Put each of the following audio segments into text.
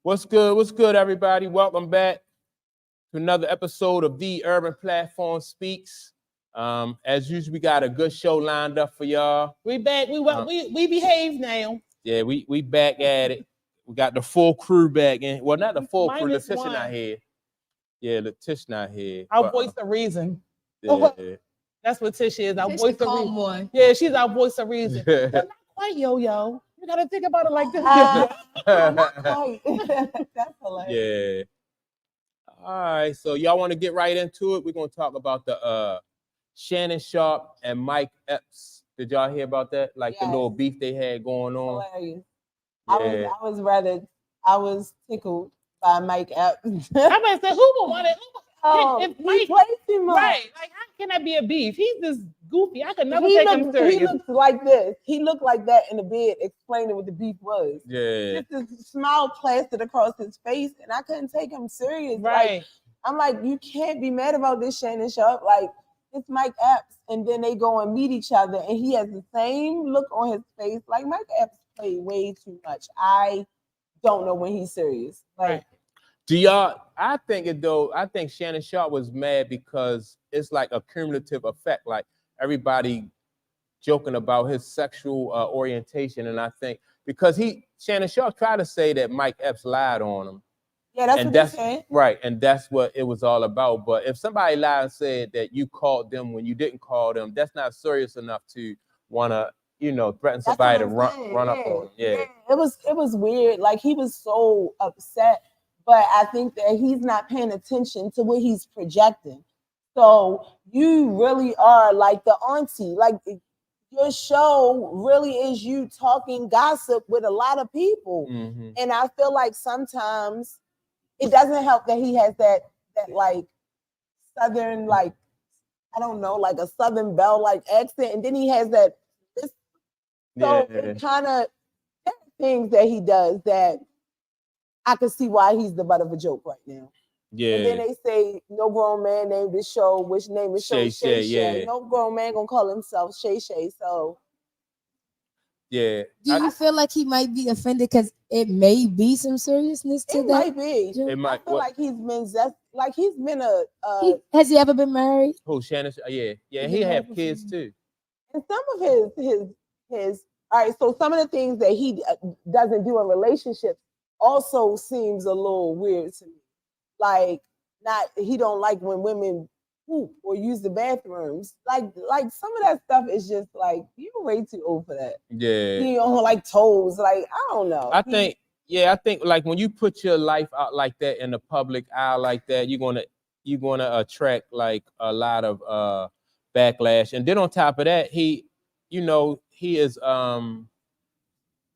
What's good? What's good, everybody? Welcome back to another episode of The Urban Platform Speaks. As usual, we got a good show lined up for y'all. We back. We behave now. Yeah, we back at it. We got the full crew back in. Well, not the full crew. Minus Letitia one. not here. Yeah, Letitia not here. Our voice of reason. Yeah. That's what Tish is. Our Tish voice the of calm reason. one. Yeah, she's our voice of reason. But not quite, yo. You gotta think about it like this. That's hilarious. Yeah. All right, so y'all want to get right into it? We're gonna talk about the Shannon Sharp and Mike Epps. Did y'all hear about that? Like the little beef they had going on. Hilarious. Yeah. I was tickled by Mike Epps. I'm gonna say, who would want it? If he Mike, plays too much. right? Like, how can that be a beef? He's just goofy. I could never take him serious. He looks like this. He looked like that in the bed, explaining what the beef was. Yeah. Just a smile plastered across his face, and I couldn't take him serious. Right. Like, I'm like, you can't be mad about this, Shannon Sharp. Like, it's Mike Epps, and then they go and meet each other, and he has the same look on his face. Like, Mike Epps played way too much. I don't know when he's serious. Like, Right. Do y'all? I think Shannon Sharp was mad because it's like a cumulative effect. Like everybody joking about his sexual orientation, and I think because Shannon Sharp tried to say that Mike Epps lied on him. yeah, that's And what that's he said. right, and that's what it was all about. But if somebody lied and said that you called them when you didn't call them, that's not serious enough to want to, threaten somebody to run up on them. Yeah. It was weird. Like, he was so upset, but I think that he's not paying attention to what he's projecting. So you really are like the auntie. Like, your show really is you talking gossip with a lot of people. Mm-hmm. And I feel like sometimes it doesn't help that he has that like Southern, like, I don't know, like a Southern belle like accent. And then he has that. So it kind of things that he does that I can see why he's the butt of a joke right now. Yeah. And then they say no grown man named this show, which name is show Shay. Yeah. No grown man gonna call himself Shay. So yeah. Do you feel like he might be offended because it may be some seriousness to it that? might be. It might. I feel like he's been Has he ever been married? Who Shannon? Yeah. He have kids too. And some of his all right. So some of the things that he doesn't do in relationships also seems a little weird to me. Like, he don't like when women poop or use the bathrooms. Like some of that stuff is just like, you're way too old for that. Yeah. You don't like toes. Like, I don't know. I think like when you put your life out like that in the public eye like that, you're gonna attract like a lot of backlash. And then on top of that, he is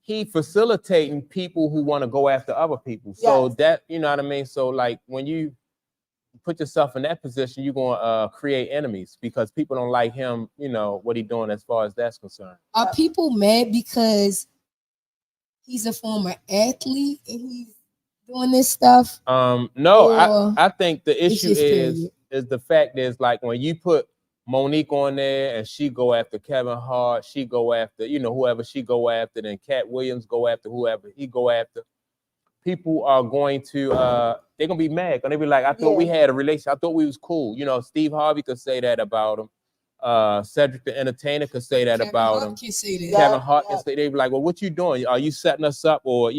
he facilitating people who want to go after other people. So that, you know what I mean? So like when you put yourself in that position, you're gonna create enemies because people don't like him, what he's doing as far as that's concerned. Are people mad because he's a former athlete and he's doing this stuff? No, I think the issue is the fact is like when you put Monique on there and she go after Kevin Hart, she go after, whoever she go after, then Cat Williams go after whoever he go after. People are going to they're gonna be mad. Gonna be like, I thought we had a relationship, I thought we was cool. Steve Harvey could say that about him. Cedric the Entertainer could say that about him. Kevin Hart can say, they be like, well, what you doing? Are you setting us up or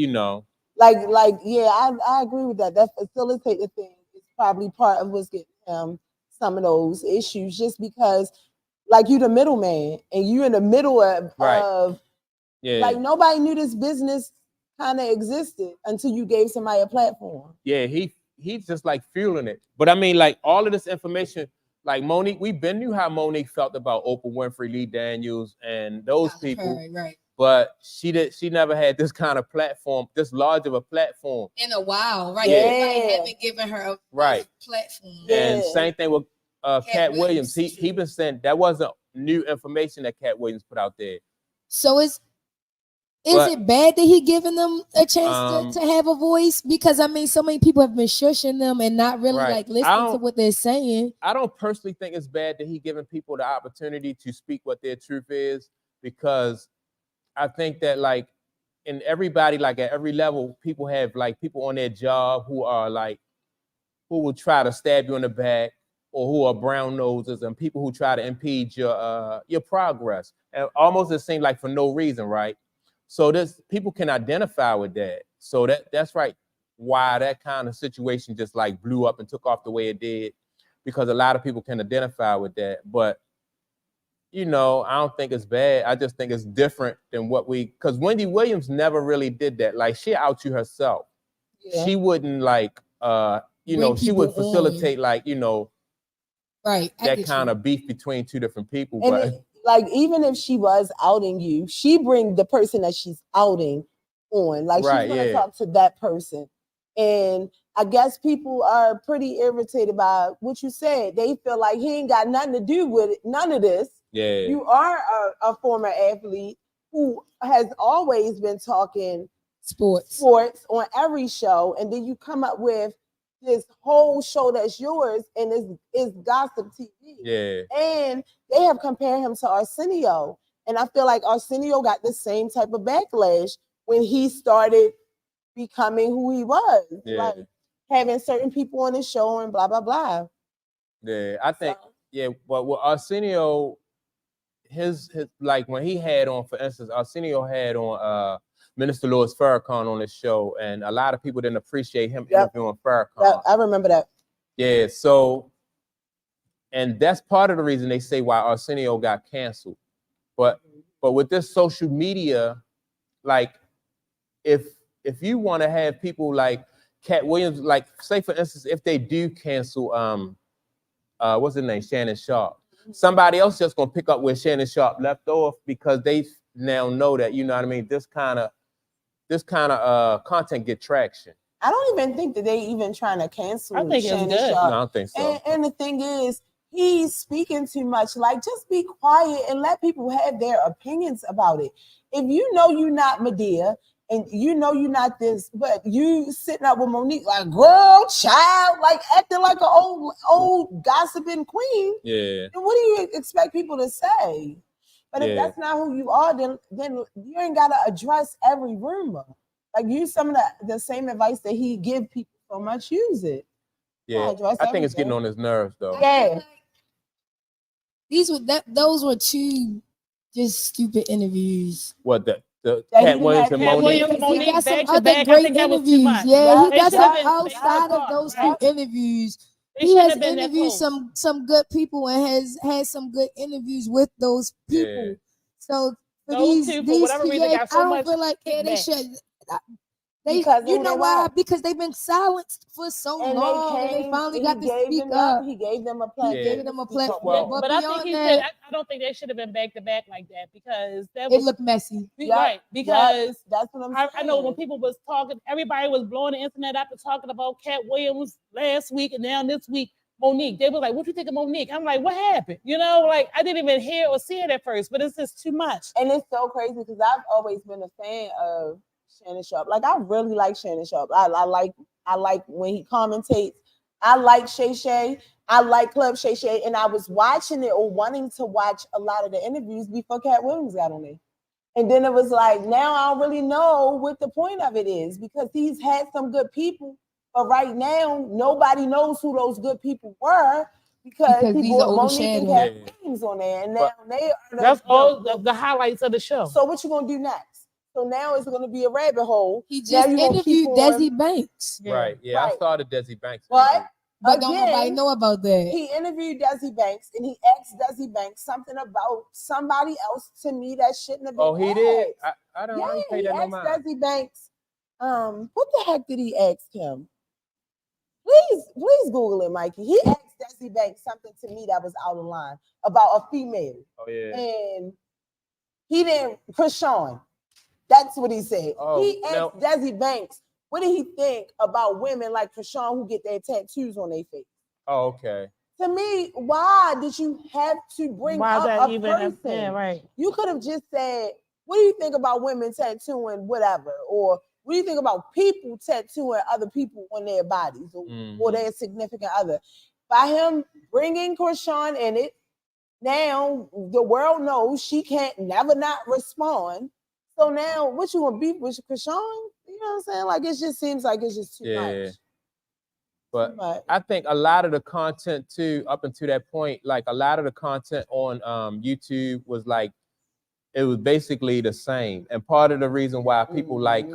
Like, I agree with that. That facilitator thing is probably part of what's getting him some of those issues, just because like you the middleman and you in the middle of like nobody knew this business kind of existed until you gave somebody a platform. Yeah, he's just like fueling it. But I mean, like all of this information, like Monique, we knew how Monique felt about Oprah Winfrey, Lee Daniels, and those people. Right. But she never had this kind of platform, this large of a platform in a while, right? Yeah. Everybody haven't given her a platform. And same thing with Cat Williams. He been saying that wasn't new information that Cat Williams put out there. So is it bad that he giving them a chance to have a voice? Because I mean, so many people have been shushing them and not really like listening to what they're saying. I don't personally think it's bad that he giving people the opportunity to speak what their truth is, because I think that like and everybody, like at every level, people have like people on their job who are like, who will try to stab you in the back, or who are brown noses, and people who try to impede your progress. And almost it seems like for no reason, right? So this people can identify with that. So that's right. Why that kind of situation just like blew up and took off the way it did, because a lot of people can identify with that. But I don't think it's bad. I just think it's different than because Wendy Williams never really did that. Like, she out you herself. Yeah. She wouldn't like, she would facilitate like, right, that kind of beef between two different people. And like, even if she was outing you, she bring the person that she's outing on. Like, she's gonna talk to that person. And I guess people are pretty irritated by what you said. They feel like he ain't got nothing to do with it, none of this. Yeah. You are a former athlete who has always been talking sports on every show, and then you come up with this whole show that's yours, and it's gossip TV. Yeah. And they have compared him to Arsenio, and I feel like Arsenio got the same type of backlash when he started becoming who he was, like having certain people on his show and blah blah blah. Yeah, I think but with Arsenio, his like when he had on, for instance, Arsenio had on Minister Louis Farrakhan on his show, and a lot of people didn't appreciate him interviewing Farrakhan. I remember that. Yeah, so, and that's part of the reason they say why Arsenio got canceled. But with this social media, like, if you want to have people like Cat Williams, like, say for instance, if they do cancel what's his name, Shannon Sharp, somebody else just gonna pick up where Shannon Sharp left off, because they now know that, you know what I mean, this kind of content get traction. I don't even think that they even trying to cancel. I think Shannon it's good. Sharp. No, I don't think so. And the thing is, he's speaking too much. Like, just be quiet and let people have their opinions about it. If you know you're not Medea, and you know you're not this, but you sitting up with Monique like, girl, child, like acting like an old gossiping queen. Yeah. Then what do you expect people to say? But if that's not who you are, then you ain't gotta address every rumor. Like, use some of the same advice that he give people so much. Use it. Yeah, I think it's getting on his nerves though. Yeah. Those were two just stupid interviews. What the Cat Williams and Monique? He got some other great interviews. Yeah, he got some outside of those two interviews. He has interviewed some good people and has had some good interviews with those people. Yeah. So for these whatever reason, got so I don't feel like they should. Because you know why? Because they've been silenced for so long, and they finally got to speak up. He gave them a platform. He gave them a platform. Well, but I think he said, I don't think they should have been back to back like that, because it looked messy. Right? Because that's what I'm saying. I know when people was talking, everybody was blowing the internet up and talking about Cat Williams last week, and now this week Monique. They were like, "What you think of Monique?" I'm like, "What happened?" Like, I didn't even hear or see it at first, but it's just too much. And it's so crazy because I've always been a fan of Shannon Sharp. Like, I really like Shannon Sharp. I like when he commentates. I like Shay Shay. I like Club Shay Shay. And I was watching it or wanting to watch a lot of the interviews before Cat Williams got on there. And then it was like, now I don't really know what the point of it is, because he's had some good people. But right now, nobody knows who those good people were, because he brought Monique and Cat Williams on there. And now that's all the highlights of the show. So what you going to do next? So now it's going to be a rabbit hole. He just interviewed Desi Banks. Yeah. Right. Yeah, right. I started Desi Banks. But don't nobody know about that. He interviewed Desi Banks, and he asked Desi Banks something about somebody else, to me, that shouldn't have been asked. He did? I don't pay that no mind. Desi Banks, what the heck did he ask him? Please Google it, Mikey. He asked Desi Banks something to me that was out of line about a female. Oh, yeah. And he didn't, Krishan. That's what he said. Oh, he asked Desi Banks, what did he think about women like Krishan who get their tattoos on their face? Oh, okay. To me, why did you have to bring up a person? Right. You could have just said, what do you think about women tattooing whatever? Or what do you think about people tattooing other people on their bodies or their significant other? By him bringing Krishan in it, now the world knows she can't never not respond. So now, what you want beef with Krishan? You know what I'm saying? Like, it just seems like it's just too much. But I think a lot of the content too, up until that point, like a lot of the content on YouTube was like, it was basically the same. And part of the reason why people like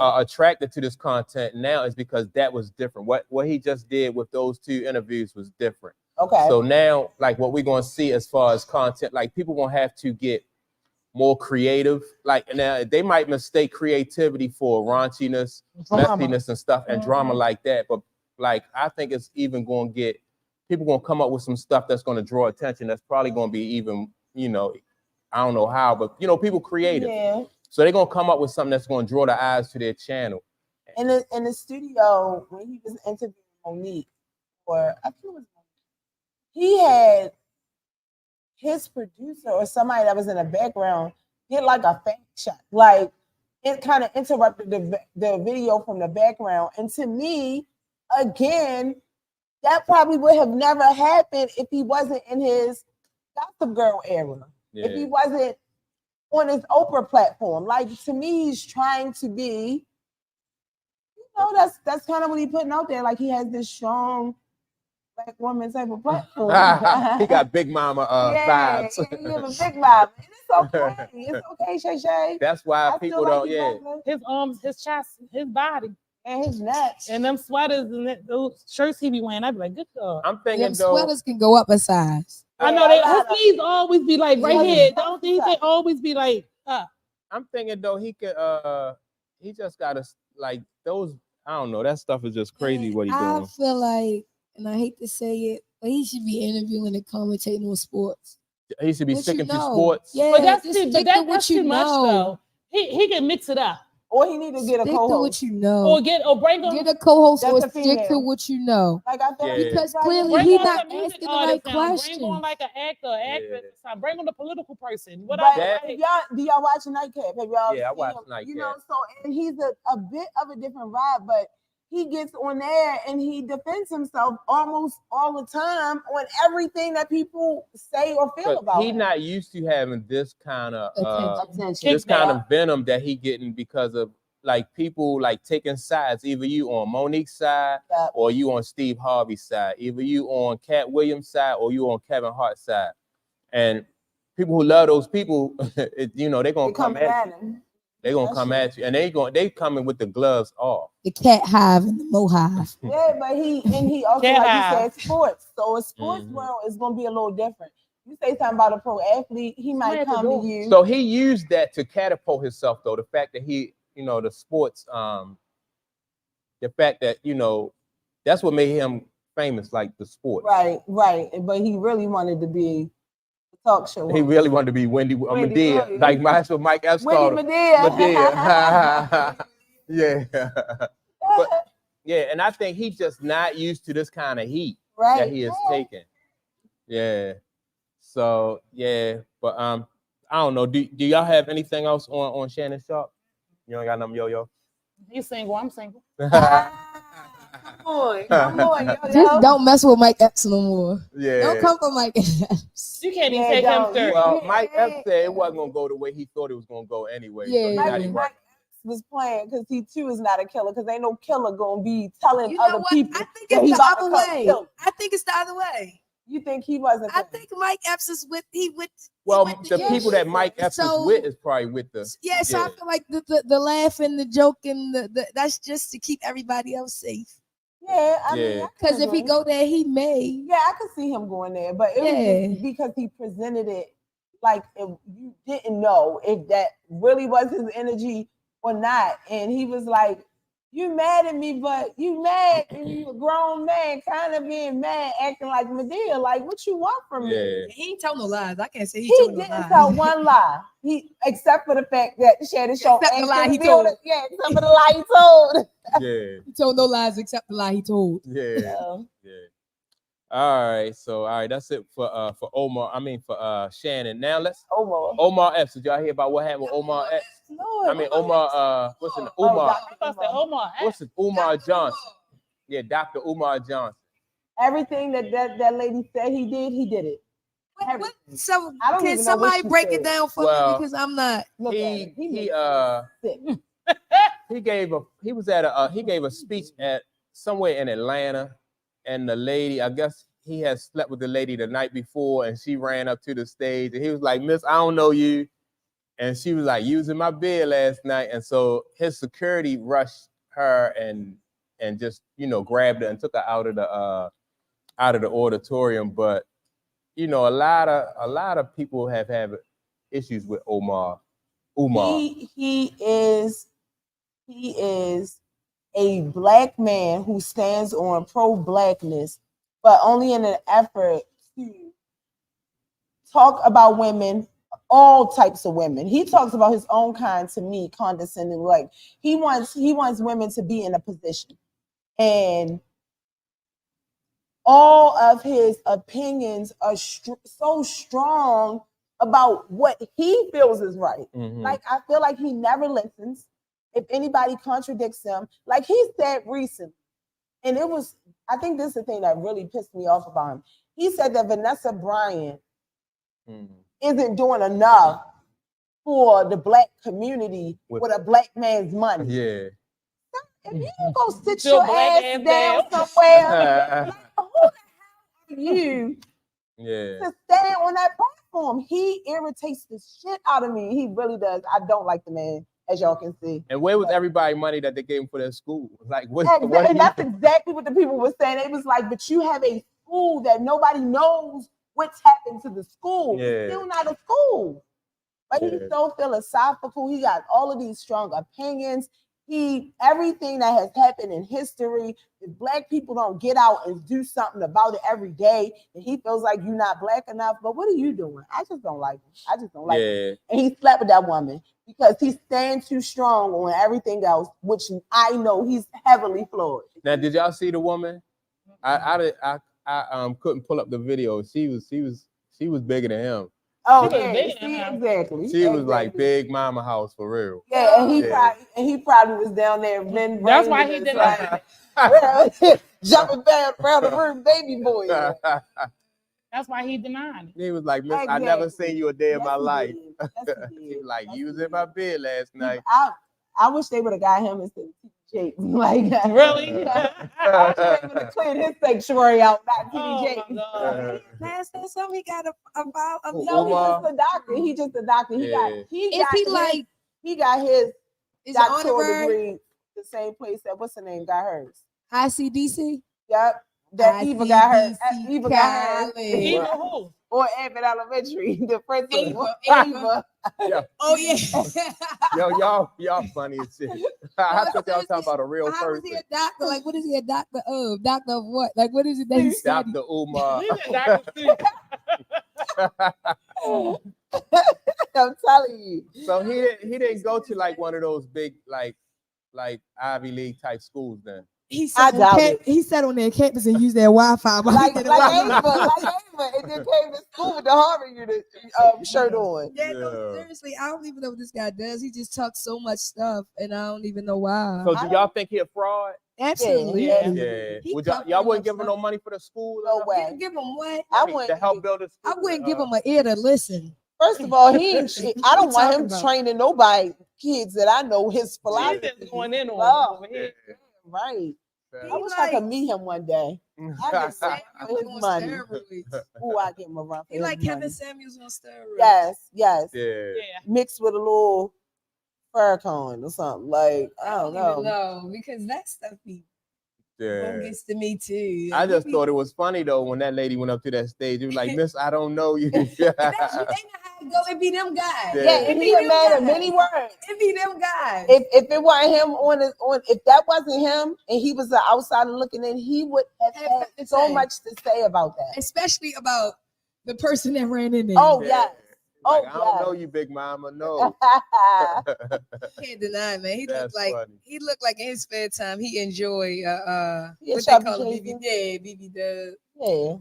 are attracted to this content now is because that was different. What he just did with those 2 interviews was different. Okay. So now, like what we're gonna see as far as content, like people gonna have to get more creative. Like now they might mistake creativity for raunchiness, messiness and stuff, and drama like that. But like I think it's even gonna get people gonna come up with some stuff that's gonna draw attention. That's probably gonna be even, you know, I don't know how, but you know, people creative. Yeah. So they're gonna come up with something that's gonna draw the eyes to their channel. In the studio, when he was interviewing Monique, or I think it was, he had his producer or somebody that was in the background did like a fake shot. Like it kind of interrupted the video from the background. And to me, again, that probably would have never happened if he wasn't in his Gossip Girl era. Yeah. If he wasn't on his Oprah platform. Like to me, he's trying to be, you know, that's kind of what he's putting out there. Like he has this strong Black woman type of platform. He got Big Mama vibes. Yeah, he have a big mama. And it's okay. It's okay, Shay Shay. That's why people don't, His arms, his chest, his body. And his nuts. And them sweaters and those shirts he be wearing, I'd be like, good God. I'm thinking them sweaters can go up a size. I know his knees always be like right here. Don't he can always be like up. I'm thinking though he could he just gotta like those, I don't know, that stuff is just crazy what he's doing. I feel like, and I hate to say it, but he should be interviewing and commentating on sports. He should be sticking to sports. Yeah, but that's too much though. He can mix it up. Or he need to get a co-host. To what you know. Or bring him. Get a co-host or stick to what you know. Like I thought, because clearly he's not asking the right question. Bring on like an actor, actress. Bring on the political person. Do y'all watch Nightcap? Have y'all? Yeah, I watch Nightcap. You know, so and he's a bit of a different vibe, but he gets on there and he defends himself almost all the time on everything that people say or feel about him. He's not used to having this kind of this kind of venom that he getting because of like people like taking sides. Either you on Monique's side or you on Steve Harvey's side. Either you on Cat Williams' side or you on Kevin Hart's side. And people who love those people, you know, they're gonna come at him. They're gonna come at you, and they coming with the gloves off. The cat hive and the mohive. Yeah, but he also like you said sports. So a sports world is gonna be a little different. You say something about a pro athlete, he might come to you. So he used that to catapult himself, though. The fact that he, you know, the sports, the fact that, you know, that's what made him famous, like the sports. Right. But he really wanted to be talk show. He really wanted to be Wendy Medea, like that's what Mike Epps called him. Medea. Yeah. But yeah, and I think he's just not used to this kind of heat that he is taking. Yeah. So yeah, but I don't know. Do y'all have anything else on Shannon Sharpe? You don't got nothing, Yo-Yo? He's single. I'm single. Come on, Just don't mess with Mike Epps no more. Yeah. Don't come for Mike Epps. You can't even take him serious. Well, Mike Epps said it wasn't gonna go the way he thought it was gonna go anyway. Yeah. So Mike Epps was playing because he too is not a killer. Because ain't no killer gonna be telling other people. I think it's the other way. I think it's the other way. You think he wasn't? I think Mike Epps is with. Well, the people that Mike Epps is with is probably with the. Yeah, so I feel like the laugh and the joke and the that's just to keep everybody else safe. Yeah, I mean, because if he go there, he may. Yeah, I could see him going there, but it was just because he presented it like if you didn't know if that really was his energy or not, and he was like, "You mad at me, but you mad, and you a grown man, kind of being mad, acting like Medea. Like, what you want from me?" Yeah. He ain't tell no lies. I can't say he told no lies. He didn't tell one lie. Except for the fact that Shannon Sharpe. Except the lie he told. Yeah, except for the lie he told. Yeah. He told no lies except the lie he told. Yeah. All right, that's it for Omar. I mean for Shannon. Now let's Omar Epps. Did y'all hear about what happened with Omar Epps? No. I mean Omar. What's his name? Umar. What's it? Umar Johnson. Yeah, Dr. Umar Johnson. Everything that lady said he did it. So can somebody break it down for me because I'm not. He gave a speech at somewhere in Atlanta, and the lady, I guess he had slept with the lady the night before, and she ran up to the stage, and he was like, "Miss, I don't know you," and she was like, "You was in my bed last night," and so his security rushed her and just grabbed her and took her out of the auditorium, but. A lot of people have issues with Umar. He is a black man who stands on pro-blackness, but only in an effort to talk about women, all types of women. He talks about his own kind to me condescending, like he wants women to be in a position, and all of his opinions are so strong about what he feels is right. Mm-hmm. Like, I feel like he never listens if anybody contradicts him. Like he said recently, and I think this is the thing that really pissed me off about him. He said that Vanessa Bryant isn't doing enough for the black community with a black man's money. Yeah. If you go sit your ass down somewhere, who the hell are you to stand on that platform? He irritates the shit out of me. He really does. I don't like the man, as y'all can see. And where was everybody money that they gave him for their school? Like, what and that's exactly what the people were saying. It was like, but you have a school that nobody knows what's happened to the school. It's still not a school. But he's so philosophical. He got all of these strong opinions. Everything that has happened in history, if black people don't get out and do something about it every day, and he feels like you're not black enough, but what are you doing? I just don't like him. And he slept with that woman because he's staying too strong on everything else, which I know he's heavily flawed. Now, did y'all see the woman? I couldn't pull up the video. She was bigger than him. Oh, exactly. She was like Big Mama House for real. Yeah, and he probably was down there. That's why he denied it. Jumping around the room, baby boy. That's why he denied it. He was like, Miss, I never seen you a day in my life. He was like, you was in my bed last night. I wish they would have got him instead of TD Jakes. Like, really? I wish they would have cleared his sanctuary out, not TD Jakes. That's something he got about. No, he's just a doctor. He got his doctoral degree the same place that what's her name got hers. ICDC. Yep. That Eva got hers. Eva got hers. Eva who? Or Abbott Elementary, the principal. Eva. Yeah. Oh yeah. y'all funny as shit. I thought y'all talking about a real person. How is he a doctor? Like, what is he a doctor of? Doctor of what? Like, what is it that he studied? Dr. Umar. I'm telling you. So he didn't go to like one of those big like Ivy League type schools then. He sat on their campus and used their Wi-Fi. Like Ava, and then came to school with the Harvard unit shirt on. No, seriously, I don't even know what this guy does. He just talks so much stuff, and I don't even know why. So do y'all think he a fraud? Absolutely. Yeah. Y'all wouldn't give him no money for the school? No way. Give him what? To help build a school. I wouldn't give him an ear to listen. First of all, I don't want him training nobody, kids that I know his philosophy. He's going in on over here. Right. I wish I could meet him one day. I just say his money. Ooh, I get him a run. He like Kevin Samuels on steroids. Yes. Yeah. Mixed with a little Farrakhan or something. Like, I don't know. No, because that stuff gets to me too. I just thought it was funny though when that lady went up to that stage. It was like, Miss, I don't know you. That's what they know how to go. It be them guys. Yeah, it be a man of many words. It be them guys. If it wasn't him if that wasn't him and he was an outsider looking in, he would have had so much to say about that. Especially about the person that ran in there. Oh yes. Like, I don't know you, Big Mama. No. Can't deny it, man. He looked like in his spare time he enjoy what they call it, BB Dubs. Yeah.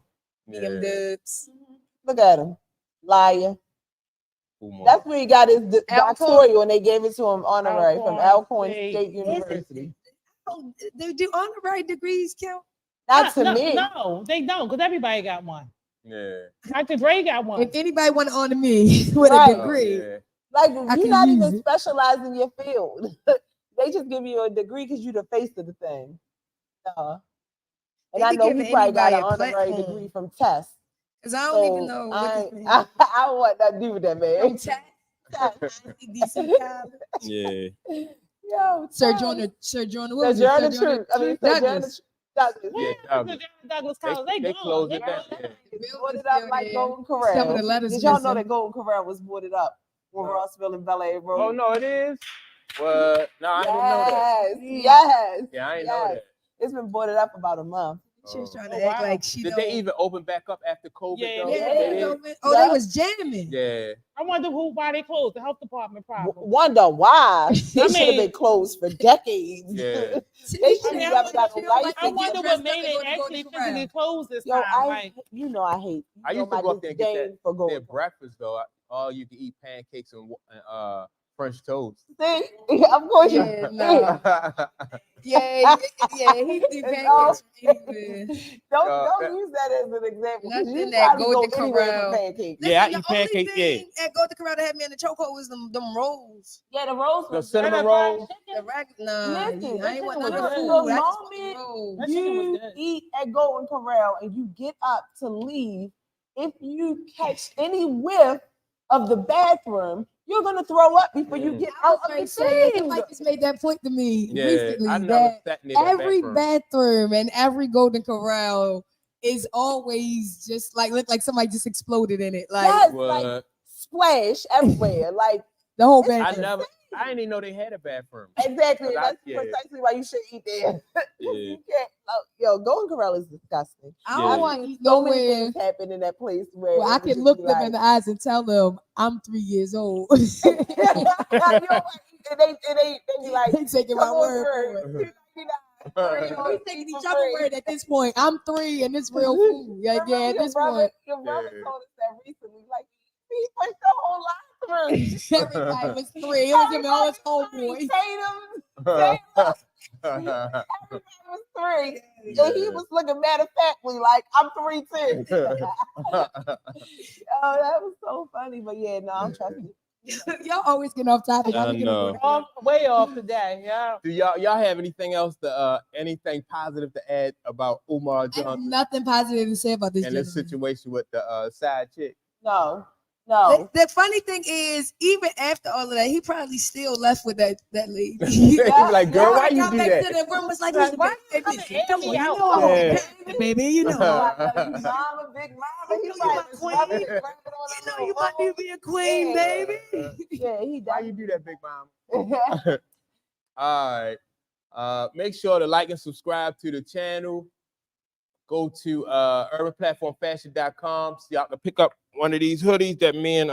BM Dubs. Look at him. Liar. That's where he got his doctoral and they gave it to him honorary from Alcorn State University. They do honorary degrees count? Not to me. No, they don't, because everybody got one. Yeah. Dr. Dre got one. If anybody want to honor me with a degree, like you're not even specialized in your field. They just give you a degree because you're the face of the thing. And I know he probably got an honorary degree from Test. Because I don't even know. I don't want nothing to do with that, man. Yeah. Yo, Sojourner Douglas. Douglas College. They closed it down. Boarded up like Golden Corral. Did y'all know that Golden Corral was boarded up when Rossville and Bel Air Road? Oh no, it is. Well, no, I didn't know that. Yes. Yeah, I didn't know that. It's been boarded up about a month. She was trying to act like she. Did they even open back up after COVID? Yeah, though? They was jamming. Yeah. I wonder why they closed. The health department probably. Wonder why? They should have been closed for decades. Yeah. I wonder what made it actually physically close this time. I used to go up there and get their breakfast though. All you can eat pancakes and French toast. See, of course you. Yeah, he do pancakes. Don't use that as an example. Nothing that Golden Corral. Yeah, I eat pancakes. Yeah. At Golden Corral that had me in the chokehold was them rolls. Yeah, the rolls. The cinnamon rolls. I ain't want none of the food. The moment you eat at Golden Corral and you get up to leave, if you catch any whiff of the bathroom, you're gonna throw up before you get out of the thing. Somebody just made that point to me recently. I never sat near every bathroom and every Golden Corral is always just like look like somebody just exploded in it. Like, like splash everywhere. Like the whole bathroom. I didn't even know they had a bathroom. Exactly. That's precisely why you should eat there. You can't. Golden Corral is disgusting. I don't want to eat so many nowhere. things happen in that place where I can look them in the eyes and tell them I'm 3 years old. They be like, they taking my word for it. We taking each other word at this point. I'm 3 and it's real food. Like, at this point. Your brother told us that recently. Like, he pushed the whole line through. Everybody was 3. It was him and all his homeboys. Everybody was 3. And he was looking matter of factly like, I'm 3 too. That was so funny. But yeah, no, I'm trusting. Y'all always get off topic. I know. Way off today. Yeah. Do y'all have anything else anything positive to add about Umar Johnson? Nothing positive to say about this. And this situation with the side chick. No. The funny thing is, even after all of that, he probably still left with that lady. He like, girl, why you do that? To the room was like, why baby, you know. Mama, big mama, you my queen. You know you might need to be a queen, baby. Yeah, why you do that, big mama? All right. Make sure to like and subscribe to the channel. Go to urbanplatformfashion.com so y'all can pick up one of these hoodies that me and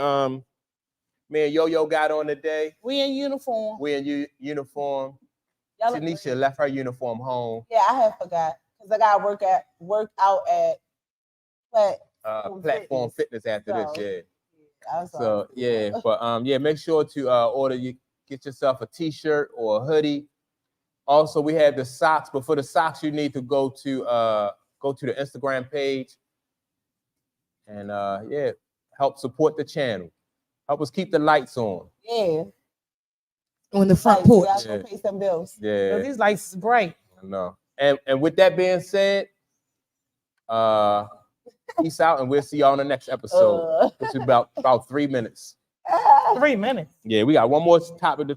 Yo-Yo got on today. We in uniform. Uniform. Tanisha left her uniform home. Yeah, I have forgot because I got work out at Platform Fitness after this. Yeah. So yeah, but make sure to get yourself a t-shirt or a hoodie. Also, we have the socks, but for the socks, you need to go to the Instagram page and help support the channel. Help us keep the lights on. Yeah. On the front porch. Yeah. Pay some bills. Yeah. These lights is bright. I know. And with that being said, peace out, and we'll see y'all on the next episode. Which is about 3 minutes. 3 minutes. Yeah, we got one more topic to